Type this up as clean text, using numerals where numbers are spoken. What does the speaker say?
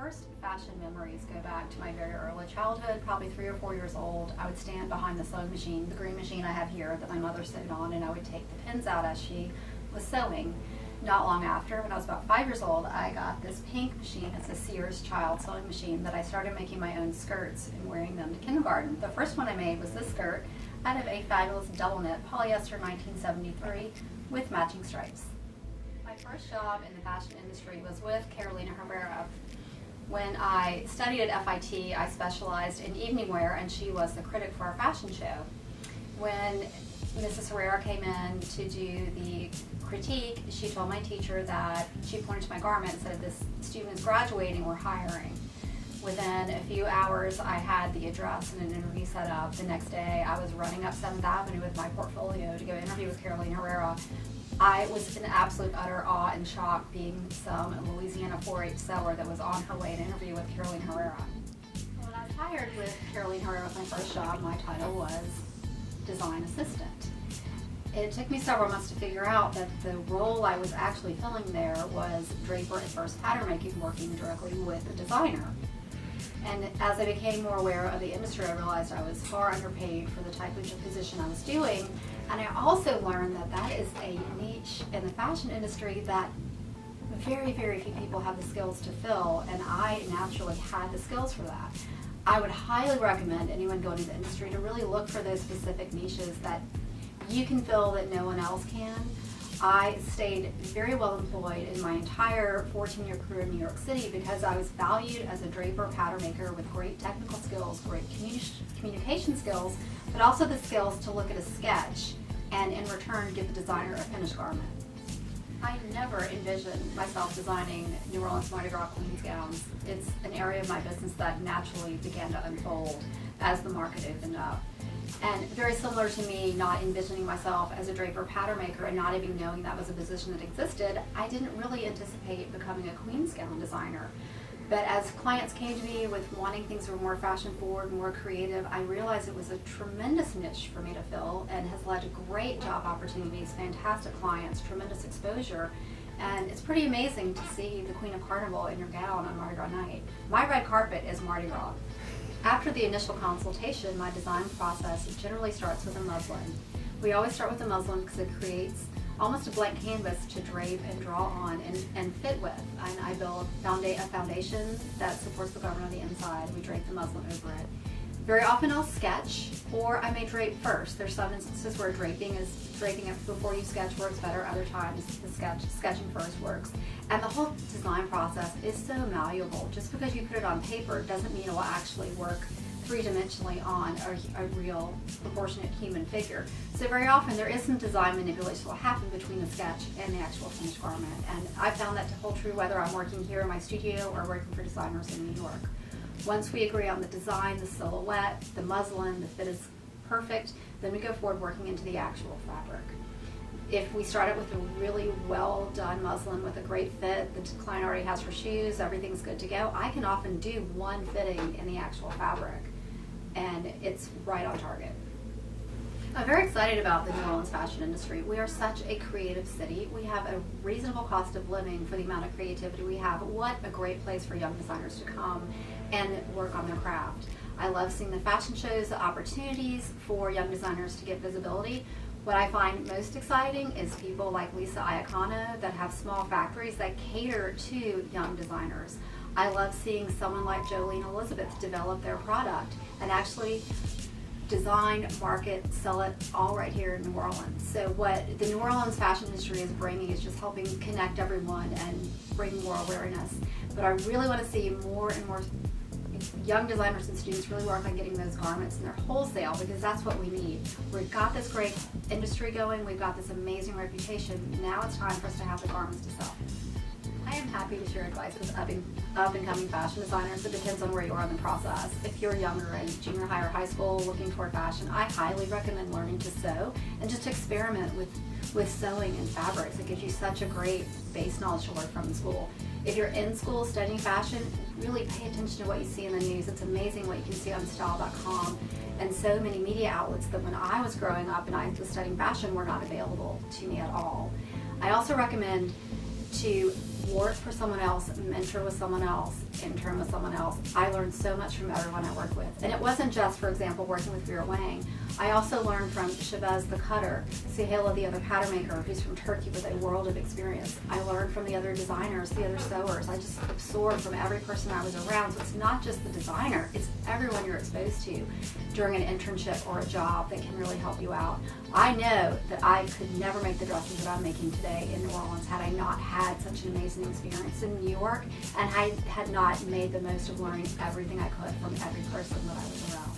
first fashion memories go back to my very early childhood, probably 3 or 4 years old. I would stand behind the sewing machine, the green machine I have here that my mother sewed on, and I would take the pins out as she was sewing. Not long after, when I was about 5 years old, I got this pink machine. It's a Sears child sewing machine that I started making my own skirts and wearing them to kindergarten. The first one I made was this skirt out of a fabulous double knit polyester 1973 with matching stripes. My first job in the fashion industry was with Carolina Herrera. When I studied at FIT, I specialized in evening wear, and she was the critic for our fashion show. When Mrs. Herrera came in to do the critique, she told my teacher that she pointed to my garment and said, "This student is graduating, we're hiring." Within a few hours, I had the address and an interview set up. The next day, I was running up 7th Avenue with my portfolio to go interview with Carolina Herrera. I was in absolute utter awe and shock being some Louisiana 4-H seller that was on her way to interview with Carolina Herrera. When I was hired with Carolina Herrera with my first job, my title was design assistant. It took me several months to figure out that the role I was actually filling there was draper and first pattern making, working directly with the designer. And as I became more aware of the industry, I realized I was far underpaid for the type of position I was doing. And I also learned that that is a niche in the fashion industry that very, very few people have the skills to fill, and I naturally had the skills for that. I would highly recommend anyone going into the industry to really look for those specific niches that you can fill that no one else can. I stayed very well employed in my entire 14-year career in New York City because I was valued as a draper pattern maker with great technical skills, great communication skills, but also the skills to look at a sketch and in return give the designer a finished garment. I never envisioned myself designing New Orleans Mardi Gras Queens gowns. It's an area of my business that naturally began to unfold as the market opened up. And very similar to me not envisioning myself as a draper pattern maker and not even knowing that was a position that existed, I didn't really anticipate becoming a Queens gown designer. But as clients came to me with wanting things that were more fashion forward, more creative, I realized it was a tremendous niche for me to fill and has led to great job opportunities, fantastic clients, tremendous exposure. And it's pretty amazing to see the Queen of Carnival in your gown on Mardi Gras night. My red carpet is Mardi Gras. After the initial consultation, my design process generally starts with a muslin. We always start with a muslin because it creates almost a blank canvas to drape and draw on and fit with. And I build a foundation that supports the garment on the inside. We drape the muslin over it. Very often I'll sketch, or I may drape first. There's some instances where draping it before you sketch works better. Other times the sketching first works. And the whole design process is so malleable. Just because you put it on paper doesn't mean it will actually work three-dimensionally on a real proportionate human figure. So very often there is some design manipulation that will happen between the sketch and the actual finished garment. And I found that to hold true whether I'm working here in my studio or working for designers in New York. Once we agree on the design, the silhouette, the muslin, the fit is perfect, then we go forward working into the actual fabric. If we start it with a really well done muslin with a great fit, the client already has her shoes, everything's good to go, I can often do one fitting in the actual fabric and it's right on target. I'm very excited about the New Orleans fashion industry. We are such a creative city. We have a reasonable cost of living for the amount of creativity we have. What a great place for young designers to come and work on their craft. I love seeing the fashion shows, the opportunities for young designers to get visibility. What I find most exciting is people like Lisa Iacano that have small factories that cater to young designers. I love seeing someone like Jolene Elizabeth develop their product and actually design, market, sell it all right here in New Orleans. So what the New Orleans fashion industry is bringing is just helping connect everyone and bring more awareness. But I really want to see more and more young designers and students really work on getting those garments in their wholesale, because that's what we need. We've got this great industry going, we've got this amazing reputation, now it's time for us to have the garments to sell. I am happy to share advice with up and coming fashion designers. It depends on where you are in the process. If you're younger in junior high or high school looking toward fashion, I highly recommend learning to sew and just experiment with sewing and fabrics. It gives you such a great base knowledge to work from in school. If you're in school studying fashion, really pay attention to what you see in the news. It's amazing what you can see on style.com and so many media outlets that when I was growing up and I was studying fashion were not available to me at all. I also recommend to work for someone else, mentor with someone else, intern with someone else. I learned so much from everyone I worked with. And it wasn't just, for example, working with Vera Wang. I also learned from Chavez the cutter, Sahela the other pattern maker, who's from Turkey with a world of experience. I learned from the other designers, the other sewers. I just absorbed from every person I was around. So it's not just the designer, it's everyone you're exposed to during an internship or a job that can really help you out. I know that I could never make the dresses that I'm making today in New Orleans had I not had such an amazing experience in New York, and I had not made the most of learning everything I could from every person that I was around.